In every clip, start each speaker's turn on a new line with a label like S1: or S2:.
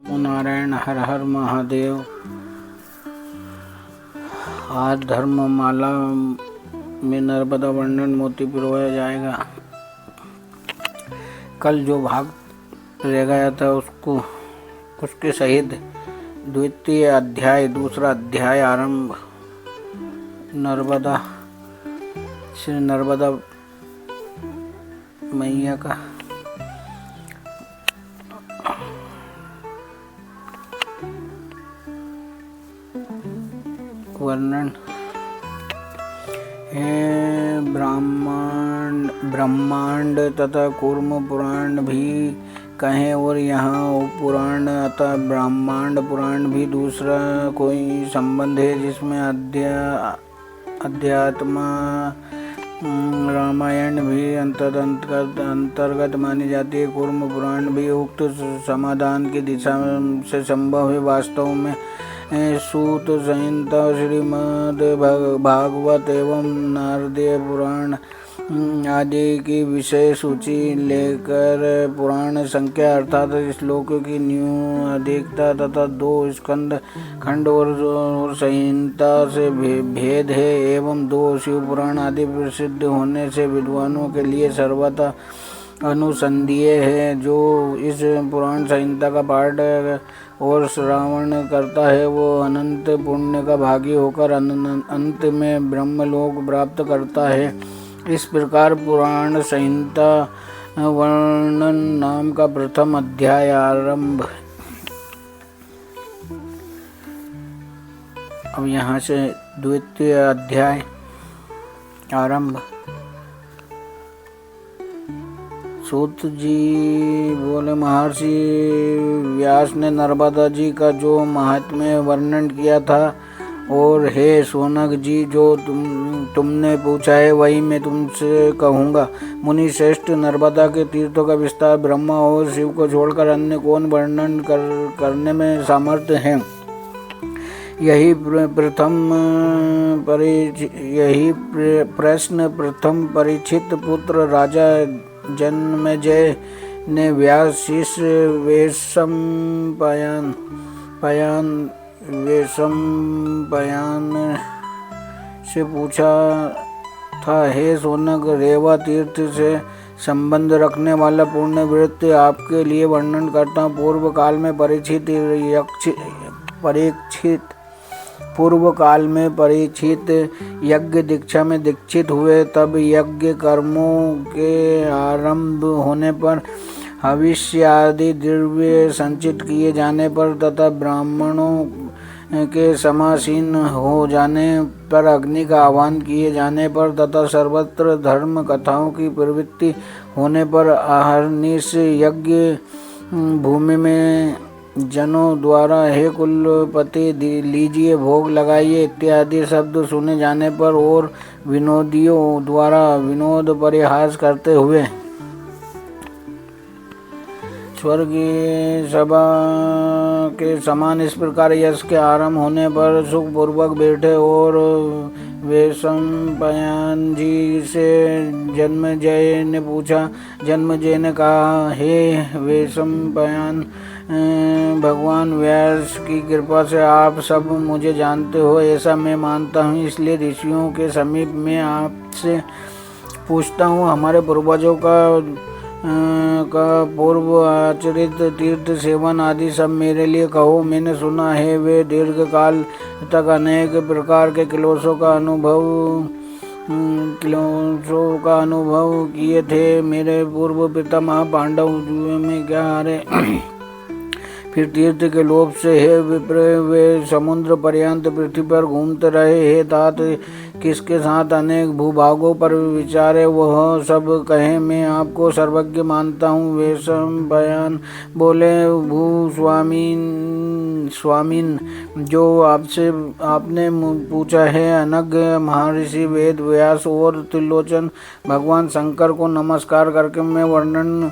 S1: नारायण। हर हर महादेव। आज धर्ममाला में नर्मदा वर्णन मोती पिरोया जाएगा। कल जो भाग रह गया था उसके सहित द्वितीय अध्याय, दूसरा अध्याय आरंभ। श्री नर्मदा मैया का वर्णन है। ब्रह्मांड तथा कूर्म पुराण भी कहें और यहाँ पुराण अतः ब्रह्मांड पुराण भी दूसरा कोई संबंध है जिसमें अध्यात्म रामायण भी अंतर्गत मानी जाती है। कूर्म पुराण भी उक्त समाधान की दिशा से संभव है। वास्तव में सूत संहिता, श्रीमद् भागवत एवं नारदीय पुराण आदि की विषय सूची लेकर पुराण संख्या अर्थात श्लोकों की न्यून अधिकता तथा 2 स्कंद खंड और संहिता से भेद है एवं 2 शिव पुराण आदि प्रसिद्ध होने से विद्वानों के लिए सर्वथा अनुसंधीय है। जो इस पुराण संहिता का पाठ और श्रवण करता है वो अनंत पुण्य का भागी होकर अंत में ब्रह्मलोक प्राप्त करता है। इस प्रकार पुराण संहिता वर्णन नाम का प्रथम अध्याय आरंभ। अब यहाँ से द्वितीय अध्याय आरंभ। सूत जी बोले, महर्षि व्यास ने नर्मदा जी का जो महात्म्य वर्णन किया था और हे शौनक जी जो तुमने पूछा है वही मैं तुमसे कहूँगा। मुनि श्रेष्ठ, नर्मदा के तीर्थों का विस्तार ब्रह्मा और शिव को छोड़कर अन्य कौन वर्णन करने में सामर्थ्य है। यही प्रश्न प्रथम परीक्षित पुत्र राजा जन्मेजय ने व्यास शिष्य वैशंपायन से पूछा था। हे शौनक, रेवा तीर्थ से संबंध रखने वाला पुण्य वृत्ति आपके लिए वर्णन करता हूँ। पूर्व काल में परीक्षित यज्ञ दीक्षा में दीक्षित हुए। तब यज्ञ कर्मों के आरंभ होने पर, हविष्य आदि द्रव्य संचित किए जाने पर तथा ब्राह्मणों के समासीन हो जाने पर, अग्नि का आह्वान किए जाने पर तथा सर्वत्र धर्म कथाओं की प्रवृत्ति होने पर, अहर्निश यज्ञ भूमि में जनों द्वारा हे कुलपति लीजिए भोग लगाइए इत्यादि शब्द सुने जाने पर और विनोदियों द्वारा विनोद परिहास करते हुए स्वर्गीय सभा के समान इस प्रकार यश के आरंभ होने पर सुखपूर्वक बैठे और वैशंपायन जी से जन्मेजय ने पूछा। जन्मेजय ने कहा, हे वैशंपायन, भगवान व्यास की कृपा से आप सब मुझे जानते हो ऐसा मैं मानता हूँ, इसलिए ऋषियों के समीप मैं आपसे पूछता हूँ। हमारे पूर्वजों का पूर्व आचरित तीर्थ सेवन आदि सब मेरे लिए कहो। मैंने सुना है वे दीर्घ काल तक अनेक प्रकार के क्लेशों का अनुभव किए थे। मेरे पूर्व पितामह पांडव में क्या हारे फिर तीर्थ के लोभ से हे विप्र वे समुद्र पर्यंत पृथ्वी पर घूमते रहे। हे तात, किसके साथ अनेक भूभागों पर विचारे वह सब कहें, मैं आपको सर्वज्ञ मानता हूँ। वैशंपायन बोले, स्वामीन जो आपने पूछा है अनग महर्षि वेद व्यास और त्रिलोचन भगवान शंकर को नमस्कार करके मैं वर्णन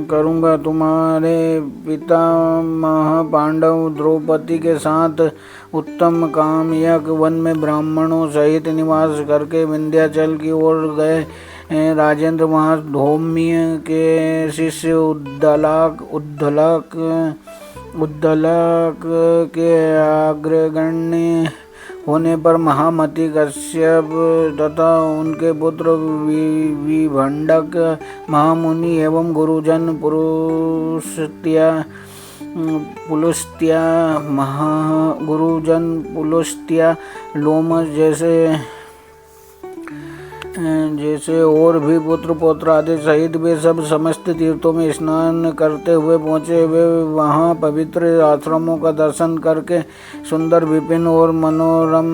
S1: करूँगा। तुम्हारे पितामह पांडव द्रौपदी के साथ उत्तम कामयक वन में ब्राह्मणों सहित निवास करके विंध्याचल की ओर गए। राजेंद्र वहाँ धौम्य के शिष्य उद्दलक के अग्रगण्य होने पर महामति कश्यप तथा उनके पुत्र विभंडक महामुनि एवं गुरुजन पुलुस्त्या लोमस जैसे और भी पुत्र पौत्र आदि सहित वे सब समस्त तीर्थों में स्नान करते हुए पहुँचे। वे वहाँ पवित्र आश्रमों का दर्शन करके सुंदर विपिन और मनोरम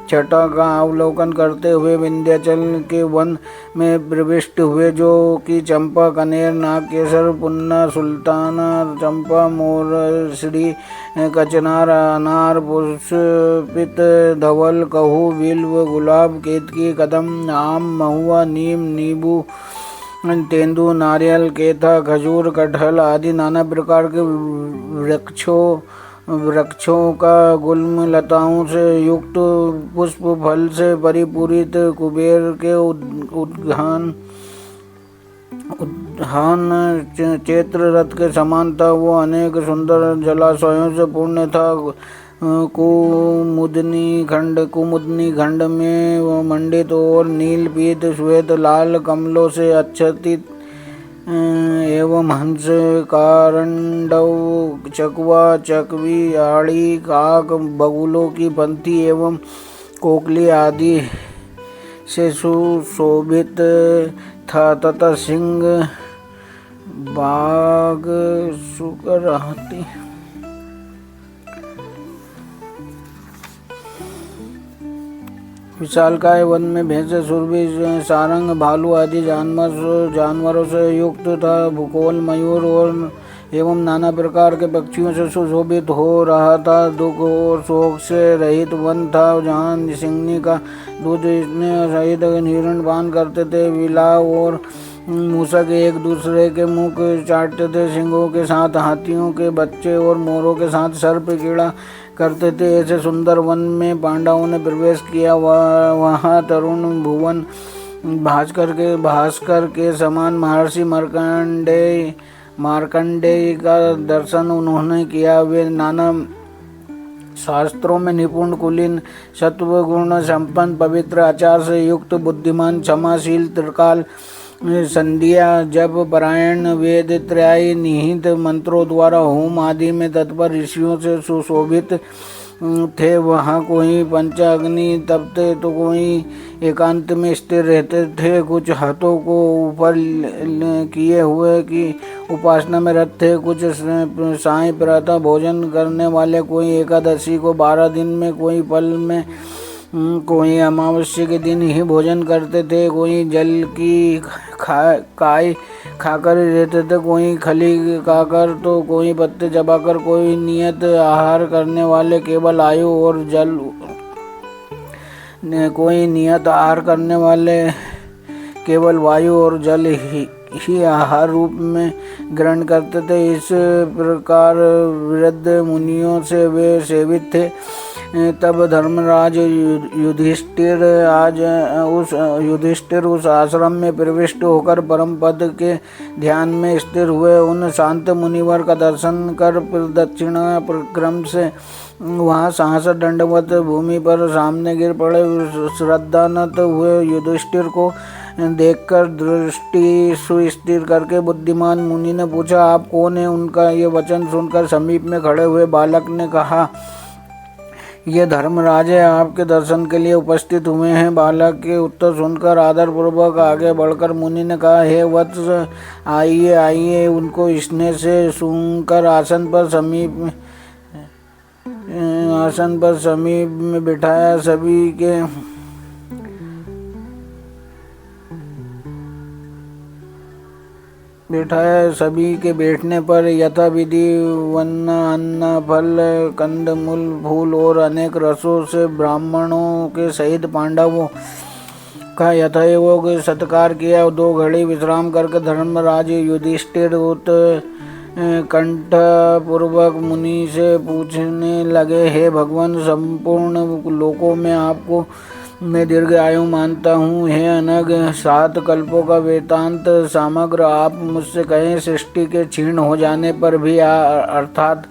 S1: छटा का अवलोकन करते हुए विंध्याचल के वन में प्रविष्ट हुए, जो कि चंपा, कनेर, नागकेसर, पुन्ना, सुल्ताना, चंपा, मोरश्री, कचनार, अनार, पुष्पित, धवल, कहू, बिल्व, गुलाब, केतकी, कदम, आम, महुआ, नीम, नींबू, तेंदू, नारियल, केथा, खजूर, कटहल आदि नाना प्रकार के वृक्षों का गुल्म लताओं से युक्त पुष्प फल से परिपूरित कुबेर के उद्यान चैत्र रथ के समान था। वो अनेक सुंदर जलाशयों से पूर्ण था। कुमुदनी खंड में मंडित और नील, पीत, श्वेत, लाल कमलों से आच्छादित एवं हंस, कारंडव, चकवा, चकवी, आड़ी, काक, बगुलों की पंक्ति एवं कोकली आदि से सुशोभित था तथा सिंह, बाघ, शुकर, हाथी, विशालकाय वन में भैंसे, सुरभि, सारंग, भालू आदि जानवरों से युक्त था। भूगोल, मयूर और एवं नाना प्रकार के पक्षियों से सुशोभित हो रहा था। दुख और शोक से रहित वन था, जहाँ सिंहनी का दूध सहित हिरण पान करते थे। बिलाव और मूसक एक दूसरे के मुख चाटते थे। सिंहों के साथ हाथियों के बच्चे और मोरों के साथ सर्प कीड़ा करते थे। ऐसे सुंदर वन में पांडवों ने प्रवेश किया। वहाँ तरुण भुवन भास्कर के समान महर्षि मार्कंडेय का दर्शन उन्होंने किया। वे नाना शास्त्रों में निपुण, कुलीन, सत्व गुण संपन्न, पवित्र आचार से युक्त, बुद्धिमान, क्षमाशील, त्रिकाल संध्या जप परायण, वेद त्रय निहित मंत्रों द्वारा होम आदि में तत्पर ऋषियों से सुशोभित थे। वहाँ कोई पंचाग्नि तपते तो कोई एकांत में स्थिर रहते थे। कुछ हाथों को ऊपर किए हुए की उपासना में रत थे। कुछ साय प्रातः भोजन करने वाले, कोई एकादशी को 12 दिन में, कोई पल में, कोई अमावस्या के दिन ही भोजन करते थे। कोई जल की काय खाकर रहते थे, कोई खली खाकर तो कोई पत्ते चबाकर। कोई नियत आहार करने वाले केवल आयु और जल, कोई नियत आहार करने वाले केवल वायु और जल ही आहार रूप में ग्रहण करते थे। इस प्रकार वृद्ध मुनियों से वे सेवित थे। तब धर्मराज युधिष्ठिर उस आश्रम में प्रविष्ट होकर परम पद के ध्यान में स्थिर हुए। उन शांत मुनिवर का दर्शन कर प्रदक्षिणा क्रम से वहाँ सहसा दंडवत भूमि पर सामने गिर पड़े। श्रद्धानत हुए युधिष्ठिर को देखकर दृष्टि सुस्थिर करके बुद्धिमान मुनि ने पूछा, आप कौन है? उनका ये वचन सुनकर समीप में खड़े हुए बालक ने कहा, ये धर्मराज है, आपके दर्शन के लिए उपस्थित हुए हैं। बालक के उत्तर सुनकर आदर पूर्वक आगे बढ़कर मुनि ने कहा, हे वत्स, आइए आइए। उनको स्नेह से सूंघकर आसन पर समीप में बिठाया। सभी के बैठने पर यथाविधि वन्न, अन्न, फल, कंद, मूल, फूल और अनेक रसों से ब्राह्मणों के सहित पांडवों का यथायोग सत्कार किया। 2 घड़ी विश्राम करके धर्मराज युधिष्ठिर कंठ पूर्वक मुनि से पूछने लगे, हे भगवान, संपूर्ण लोकों में आपको मैं दीर्घ आयु मानता हूँ। हे अनग, 7 कल्पों का वेदांत समग्र आप मुझसे कहें, सृष्टि के क्षीण हो जाने पर भी अर्थात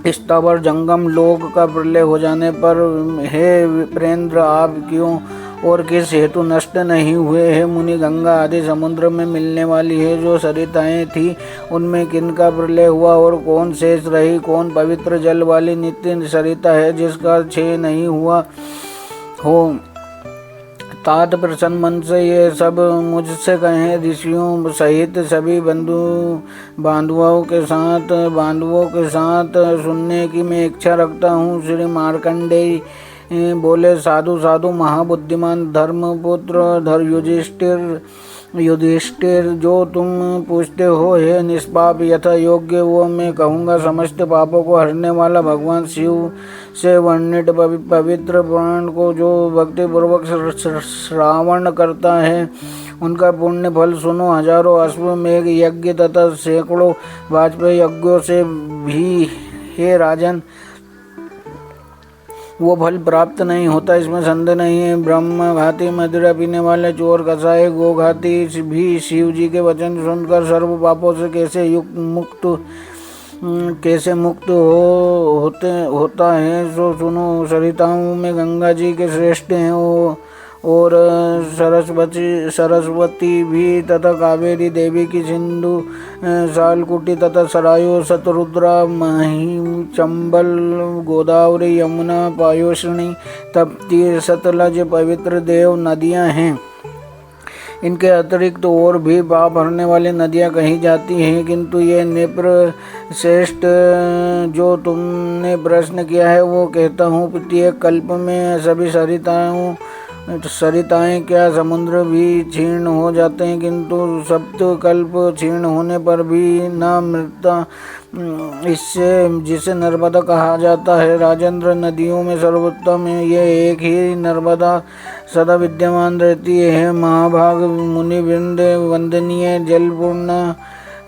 S1: स्थावर जंगम लोक का प्रलय हो जाने पर, हे विप्रेंद्र, आप क्यों और किस हेतु नष्ट नहीं हुए? हे मुनि, गंगा आदि समुद्र में मिलने वाली है जो सरिताएं थी, उनमें किनका प्रलय हुआ और कौन शेष रही? कौन पवित्र जल वाली नित्य सरिता है जिसका क्षय नहीं हुआ हो? तात प्रसन्न मन से ये सब मुझसे कहें। ऋषियों सहित सभी बांधवों के साथ सुनने की मैं इच्छा रखता हूँ। श्री मार्कंडेय बोले, साधु साधु महाबुद्धिमान धर्मपुत्र युधिष्ठिर, जो तुम पूछते हो हे निष्पाप यथा योग्य, वो मैं कहूँगा। समस्त पापों को हरने वाला भगवान शिव से वर्णित पवित्र पुराण को जो भक्तिपूर्वक श्रावण करता है, उनका पुण्य फल सुनो। हजारों अश्वमेघ यज्ञ तथा सैकड़ों वाजपेयी यज्ञों से भी हे राजन वो फल प्राप्त नहीं होता, इसमें संदेह नहीं है। ब्रह्मघाती, मदिरा पीने वाले, चोर, कसाई, गोघाती भी शिव जी के वचन सुनकर सर्व पापों से कैसे मुक्त होता है, सो सुनो। सरिताओं में गंगा जी के श्रेष्ठ हैं और सरस्वती भी, तथा कावेरी देवी की, सिंधु, शालकुटी तथा सरायु, शतरुद्रा, महिम, चंबल, गोदावरी, यमुना, पायोषणी, तप्ती, सतलज पवित्र देव नदियां हैं। इनके अतिरिक्त और भी पाप हरने वाली नदियां कही जाती हैं, किंतु ये नृप श्रेष्ठ जो तुमने प्रश्न किया है वो कहता हूँ। प्रत्येक कल्प में सभी सरिताएं क्या समुद्र भी क्षीण हो जाते हैं, किंतु सप्त कल्प क्षीण होने पर भी न मृता, इससे जिसे नर्मदा कहा जाता है। राजेंद्र, नदियों में सर्वोत्तम ये एक ही नर्मदा सदा विद्यमान रहती है। महाभाग मुनि वृंद, वंदनीय जलपूर्ण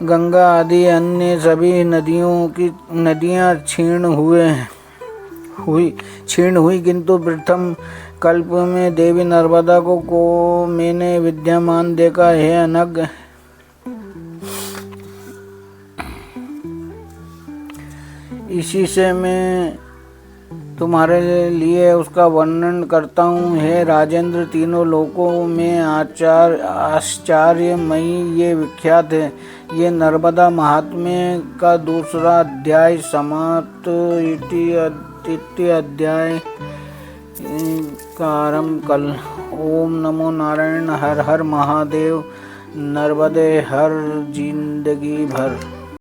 S1: गंगा आदि अन्य सभी नदियां क्षीण हुई, किंतु प्रथम कल्प में देवी नर्मदा को मैंने विद्यमान देखा है। अनग, इसी से मैं तुम्हारे लिए उसका वर्णन करता हूँ। हे राजेंद्र, तीनों लोकों में आश्चर्यमयी ये विख्यात है। ये नर्मदा महात्म्य का दूसरा अध्याय समाप्त। इति अध्याय का आरंभ कल। ओम नमो नारायण। हर हर महादेव। नर्मदे हर जिंदगी भर।